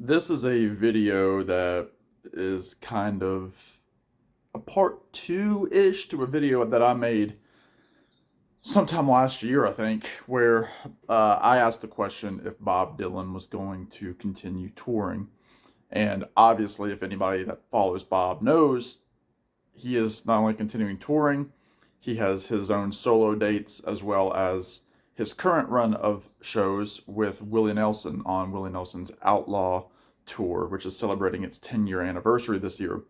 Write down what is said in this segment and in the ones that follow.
This is a video that is kind of a part two-ish to a video that I made sometime last year, I think, where I asked the question if Bob Dylan was going to continue touring. And obviously, if anybody that follows Bob knows, he is not only continuing touring, he has his own solo dates as well as his current run of shows with Willie Nelson on Willie Nelson's Outlaw Tour, which is celebrating its 10-year anniversary this year.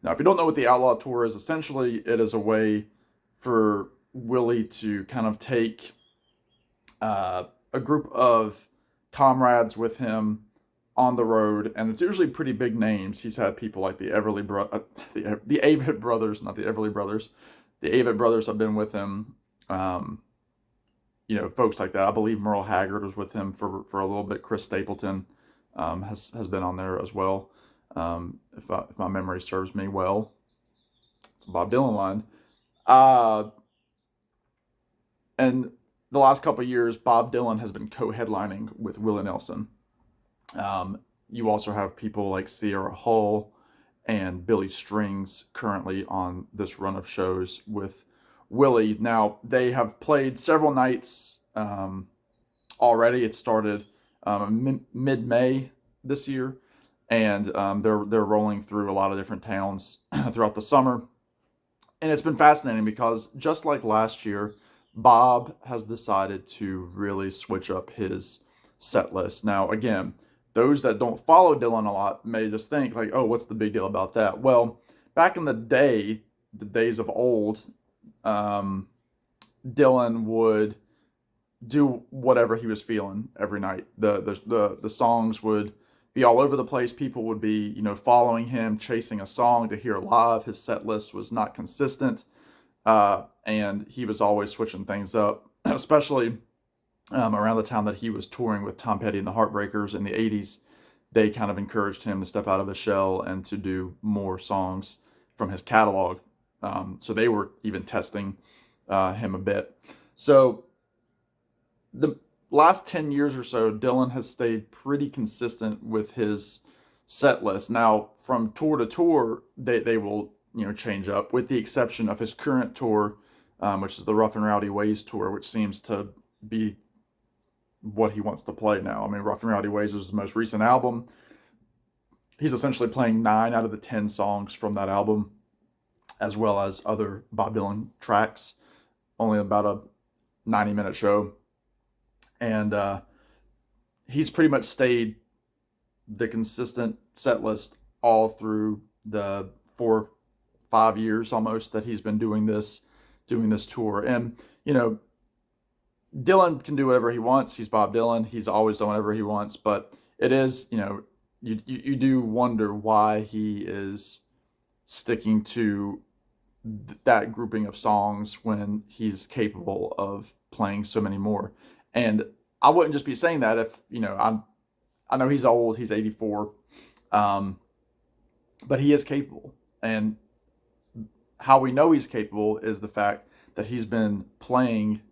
Now, if you don't know what the Outlaw Tour is, essentially it is a way for Willie to kind of take a group of comrades with him on the road, and it's usually pretty big names. He's had people like the the Avett brothers, not the Everly brothers. The Avett brothers have been with him. Folks like that. I believe Merle Haggard was with him for a little bit. Chris Stapleton has been on there as well. If my memory serves me well, it's a Bob Dylan line. And the last couple of years, Bob Dylan has been co-headlining with Willie Nelson. You also have people like Sierra Hull and Billy Strings currently on this run of shows with Willie. Now, they have played several nights already. It started mid-May this year, and they're rolling through a lot of different towns throughout the summer. And it's been fascinating because just like last year, Bob has decided to really switch up his set list. Now, again, those that don't follow Dylan a lot may just think like, oh, what's the big deal about that? Well, back in the day, the days of old, Dylan would do whatever he was feeling every night. The songs would be all over the place. People would be, following him, chasing a song to hear live. His set list was not consistent, and he was always switching things up, especially around the time that he was touring with Tom Petty and the Heartbreakers in the 80s. They kind of encouraged him to step out of his shell and to do more songs from his catalog. So they were even testing him a bit. So the last 10 years or so, Dylan has stayed pretty consistent with his set list. Now, from tour to tour, they will change up, with the exception of his current tour, which is the Rough and Rowdy Ways tour, which seems to be what he wants to play now. I mean, Rough and Rowdy Ways is his most recent album. He's essentially playing 9 out of the 10 songs from that album, as well as other Bob Dylan tracks. Only about a 90-minute show. And he's pretty much stayed the consistent set list all through the 4-5 years almost that he's been doing this tour. And Dylan can do whatever he wants. He's Bob Dylan. He's always done whatever he wants. But it is, you do wonder why he is sticking to that grouping of songs when he's capable of playing so many more. And I wouldn't just be saying that if, I know he's old, he's 84, but he is capable. And how we know he's capable is the fact that he's been playing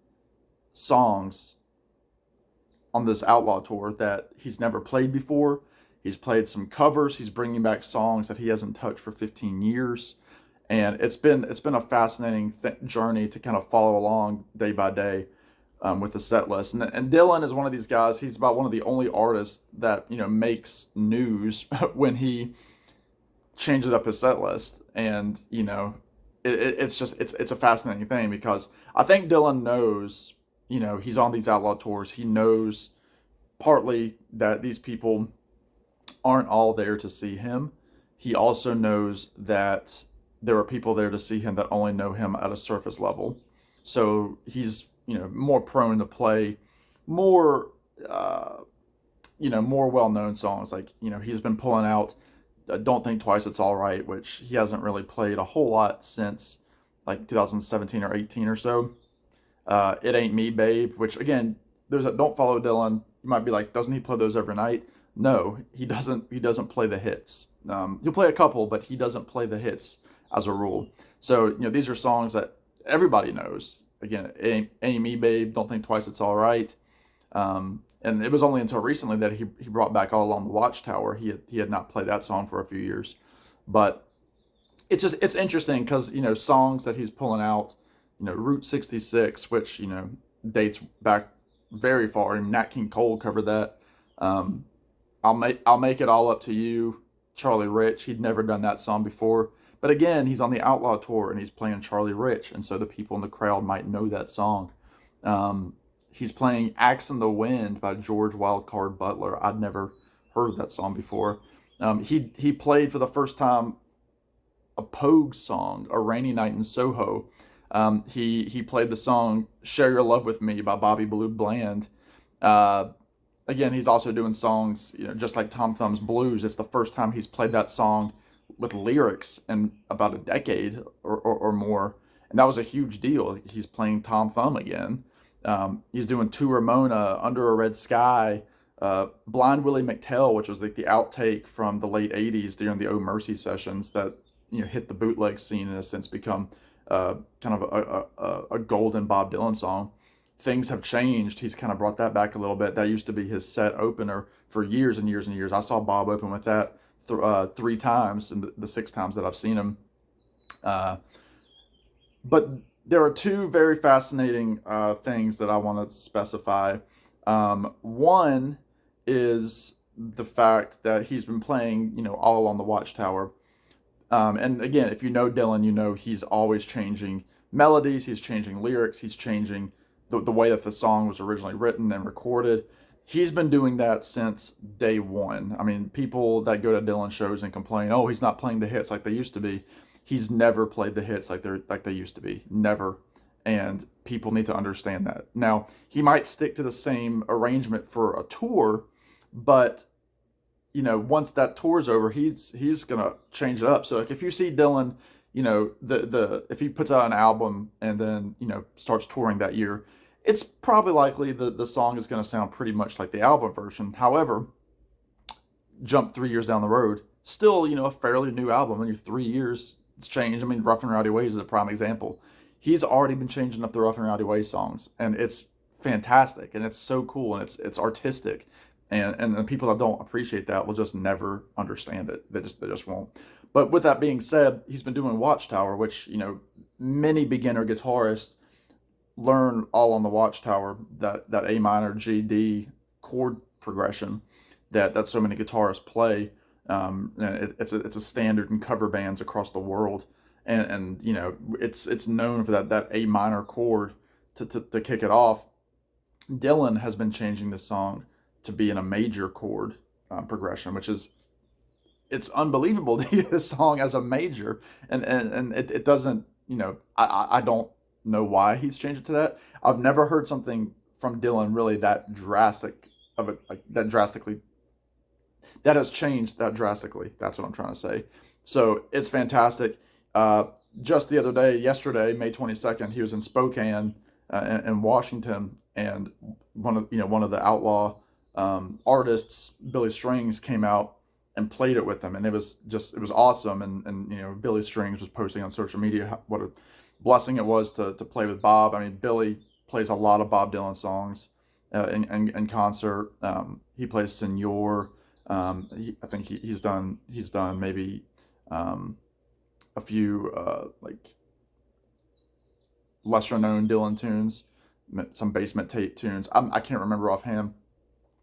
songs on this Outlaw Tour that he's never played before. He's played some covers. He's bringing back songs that he hasn't touched for 15 years. And it's been a fascinating journey to kind of follow along day by day with the set list. And Dylan is one of these guys. He's about one of the only artists that makes news when he changes up his set list. And it's a fascinating thing because I think Dylan knows he's on these Outlaw tours. He knows partly that these people aren't all there to see him. He also knows that there are people there to see him that only know him at a surface level. So he's, more prone to play more, more well-known songs. Like, he's been pulling out Don't Think Twice, It's All Right, which he hasn't really played a whole lot since like 2017 or 18 or so. It Ain't Me, Babe, which again, don't follow Dylan. You might be like, doesn't he play those every night? No, he doesn't. He doesn't play the hits. He'll play a couple, but he doesn't play the hits as a rule. So these are songs that everybody knows. Again, Ain't Me, Babe, Don't Think Twice, It's All Right. And it was only until recently that he brought back All Along the Watchtower. He had not played that song for a few years, but it's interesting because songs that he's pulling out, Route 66, which dates back very far. And Nat King Cole covered that. Um, I'll make it all up to you, Charlie Rich. He'd never done that song before, but again, he's on the Outlaw tour and he's playing Charlie Rich, and so the people in the crowd might know that song. Um, he's playing "Axe in the Wind" by George Wildcard Butler. I'd never heard of that song before. He played for the first time a Pogue song, "A Rainy Night in Soho." He played the song "Share Your Love with Me" by Bobby Blue Bland. Uh, Again, he's also doing songs, just like Tom Thumb's Blues. It's the first time he's played that song with lyrics in about a decade or more, and that was a huge deal. He's playing Tom Thumb again. He's doing "To Ramona," "Under a Red Sky," "Blind Willie McTell," which was like the outtake from the late '80s during the "Oh Mercy" sessions that hit the bootleg scene and has since become kind of a golden Bob Dylan song. Things have changed. He's kind of brought that back a little bit. That used to be his set opener for years and years and years. I saw Bob open with that 3 times, and the 6 times that I've seen him. Uh, but there are two very fascinating things that I want to specify. One is the fact that he's been playing, all on the Watchtower. And again, if you know Dylan, he's always changing melodies, he's changing lyrics, he's changing the way that the song was originally written and recorded. He's been doing that since day one. I mean, people that go to Dylan shows and complain, "Oh, he's not playing the hits like they used to be." He's never played the hits like they used to be. Never. And people need to understand that. Now, he might stick to the same arrangement for a tour, but once that tour's over, he's gonna change it up. So like if you see Dylan, the if he puts out an album and then starts touring that year, it's probably likely the song is gonna sound pretty much like the album version. However, jump 3 years down the road, still a fairly new album. In 3 years, it's changed. I mean, "Rough and Rowdy Ways" is a prime example. He's already been changing up the "Rough and Rowdy Ways" songs, and it's fantastic, and it's so cool, and it's artistic, and the people that don't appreciate that will just never understand it. They just won't. But with that being said, he's been doing Watchtower, which many beginner guitarists learn all on the Watchtower, that A minor G D chord progression that so many guitarists play. And it's a standard in cover bands across the world, and it's known for that A minor chord to kick it off. Dylan has been changing this song to be in a major chord progression, which is it's unbelievable to hear this song as a major, and it doesn't. I don't know why he's changed it to that. I've never heard something from Dylan really that drastic of it, like that drastically, that has changed that drastically. That's what I'm trying to say. So it's fantastic. Uh, just the other day, yesterday, May 22nd, he was in Spokane, in Washington, and one of the Outlaw artists, Billy Strings, came out and played it with him, and it was awesome. And Billy Strings was posting on social media what a blessing it was to play with Bob. I mean, Billy plays a lot of Bob Dylan songs in concert. He plays Senor. I think he's done maybe a few like lesser known Dylan tunes, some Basement Tape tunes. I can't remember offhand,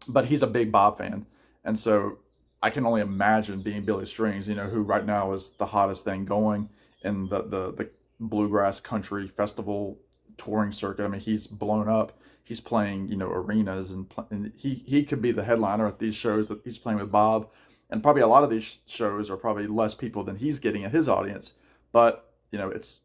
but he's a big Bob fan, and so I can only imagine being Billy Strings, who right now is the hottest thing going in the bluegrass country festival touring circuit. I mean, he's blown up. He's playing, arenas, and he could be the headliner at these shows that he's playing with Bob. And probably a lot of these shows are probably less people than he's getting at his audience. But, it's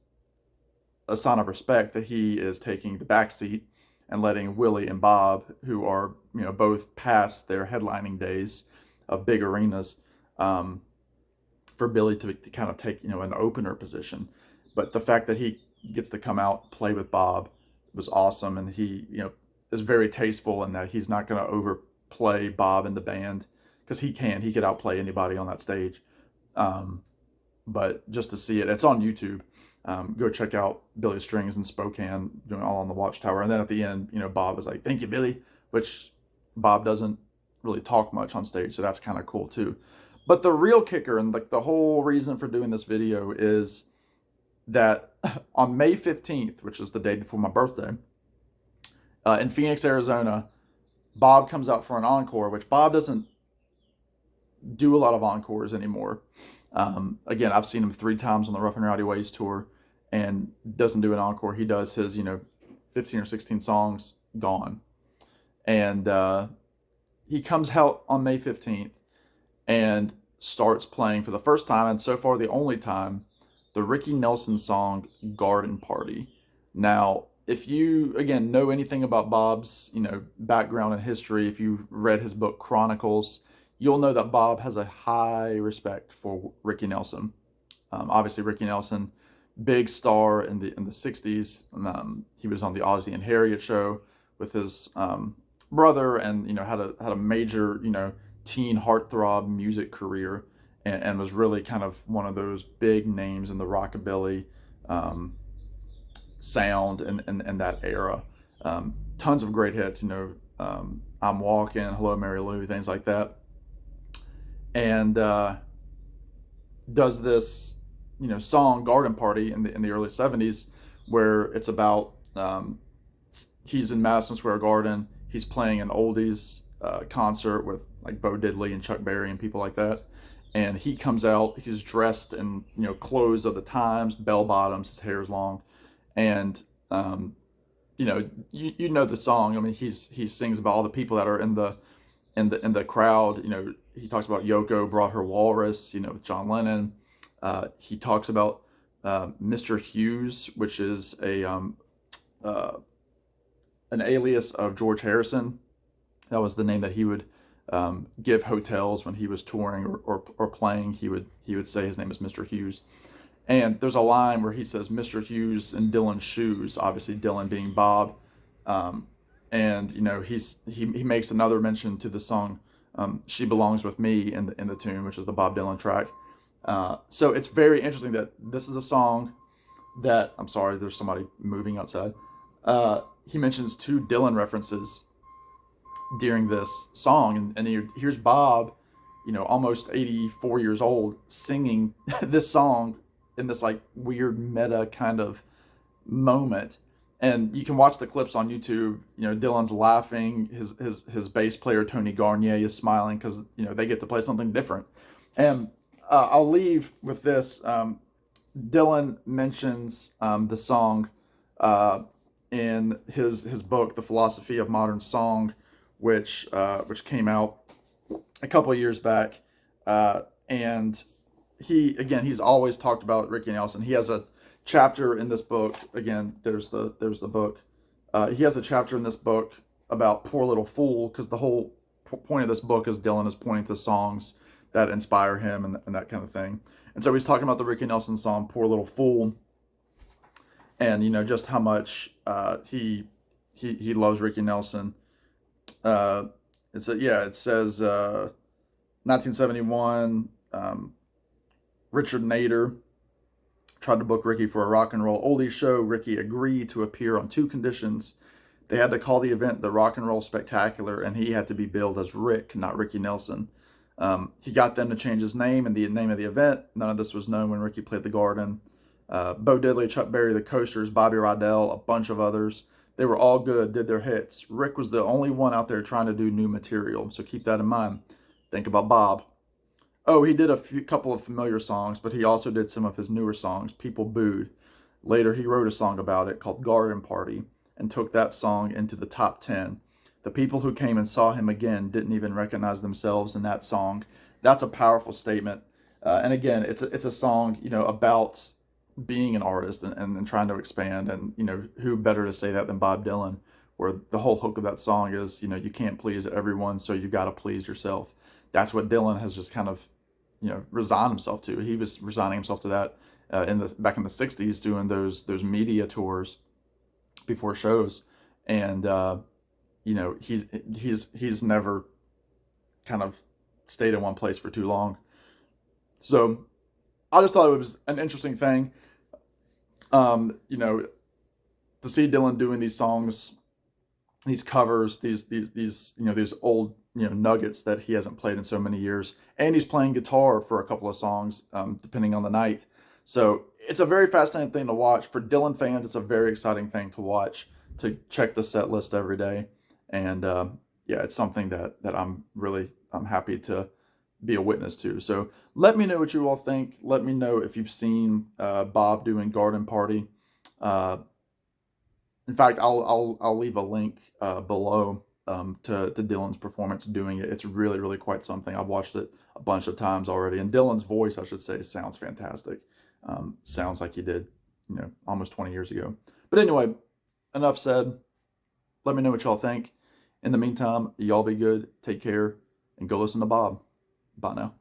a sign of respect that he is taking the back seat and letting Willie and Bob, who are, both past their headlining days of big arenas, for Billy to kind of take, an opener position. But the fact that he gets to come out, play with Bob, was awesome. And he, is very tasteful in that he's not going to overplay Bob in the band, because he could outplay anybody on that stage. But just to see it, it's on YouTube. Go check out Billy Strings in Spokane doing All on the Watchtower. And then at the end, Bob was like, "Thank you, Billy," which Bob doesn't really talk much on stage, so that's kind of cool too. But the real kicker and like the whole reason for doing this video is that on May 15th, which is the day before my birthday, in Phoenix, Arizona, Bob comes out for an encore, which Bob doesn't do a lot of encores anymore. Again, I've seen him 3 times on the Rough and Rowdy Ways tour, and doesn't do an encore. He does his, 15 or 16 songs, gone. And he comes out on May 15th and starts playing for the first time, and so far the only time, the Ricky Nelson song Garden Party. Now, if you, again, know anything about Bob's, background and history, if you've read his book Chronicles, you'll know that Bob has a high respect for Ricky Nelson. Obviously, Ricky Nelson, big star in the 60s. He was on the Ozzie and Harriet show with his brother, and had a major teen heartthrob music career, and was really kind of one of those big names in the rockabilly sound in that era. Tons of great hits, I'm Walking, Hello Mary Lou, things like that. And does this song Garden Party in the early 70s, where it's about he's in Madison Square Garden, he's playing an oldies concert with like Bo Diddley and Chuck Berry and people like that, and he comes out, he's dressed in clothes of the times, bell bottoms, his hair is long, and you know the song. I mean, he sings about all the people that are in the crowd. He talks about Yoko brought her walrus, with John Lennon. He talks about Mr. Hughes, which is an alias of George Harrison. That was the name that he would give hotels when he was touring or playing. He would say his name is Mr. Hughes. And there's a line where he says Mr. Hughes in Dylan's shoes, obviously Dylan being Bob. And he makes another mention to the song She Belongs With Me in the tune, which is the Bob Dylan track. So it's very interesting that this is a song that, I'm sorry, there's somebody moving outside. He mentions 2 Dylan references during this song, and here's Bob, almost 84 years old, singing this song in this like weird meta kind of moment. And you can watch the clips on YouTube. Dylan's laughing. His bass player Tony Garnier is smiling because they get to play something different. And I'll leave with this. Dylan mentions the song in his book, The Philosophy of Modern Song, which came out a couple of years back, and he's always talked about Ricky Nelson. He has a chapter in this book. Again, there's the book. He has a chapter in this book about Poor Little Fool, because the whole point of this book is Dylan is pointing to songs that inspire him and that kind of thing. And so he's talking about the Ricky Nelson song Poor Little Fool, and just how much he loves Ricky Nelson. It says 1971. Richard Nader tried to book Ricky for a rock and roll oldies show. Ricky agreed to appear on 2 conditions. They had to call the event the Rock and Roll Spectacular, and he had to be billed as Rick, not Ricky Nelson. He got them to change his name and the name of the event. None of this was known when Ricky played the Garden. Bo Diddley, Chuck Berry, the Coasters, Bobby Rydell, a bunch of others, they were all good, did their hits. Rick was the only one out there trying to do new material, so keep that in mind. Think about Bob. Oh, he did a couple of familiar songs, but he also did some of his newer songs, People Booed. Later, he wrote a song about it called Garden Party and took that song into the top 10. The people who came and saw him again didn't even recognize themselves in that song. That's a powerful statement. And again, it's a song, about being an artist and trying to expand. And, who better to say that than Bob Dylan, where the whole hook of that song is, you can't please everyone, so you got to please yourself. That's what Dylan has just kind of, resigned himself to. He was resigning himself to that back in the 60s, doing those media tours before shows. And, he's never kind of stayed in one place for too long. So I just thought it was an interesting thing, to see Dylan doing these songs these covers, these these old nuggets that he hasn't played in so many years, and he's playing guitar for a couple of songs, depending on the night. So it's a very fascinating thing to watch for Dylan fans. It's a very exciting thing to watch, to check the set list every day, and yeah, it's something that I'm happy to be a witness to. So let me know what you all think. Let me know if you've seen Bob doing Garden Party. Uh, in fact, I'll leave a link below to Dylan's performance doing it. It's really quite something. I've watched it a bunch of times already, and Dylan's voice, I should say, sounds fantastic. Sounds like he did, almost 20 years ago. But anyway, enough said. Let me know what y'all think. In the meantime, y'all be good, take care, and go listen to Bob. Bye now.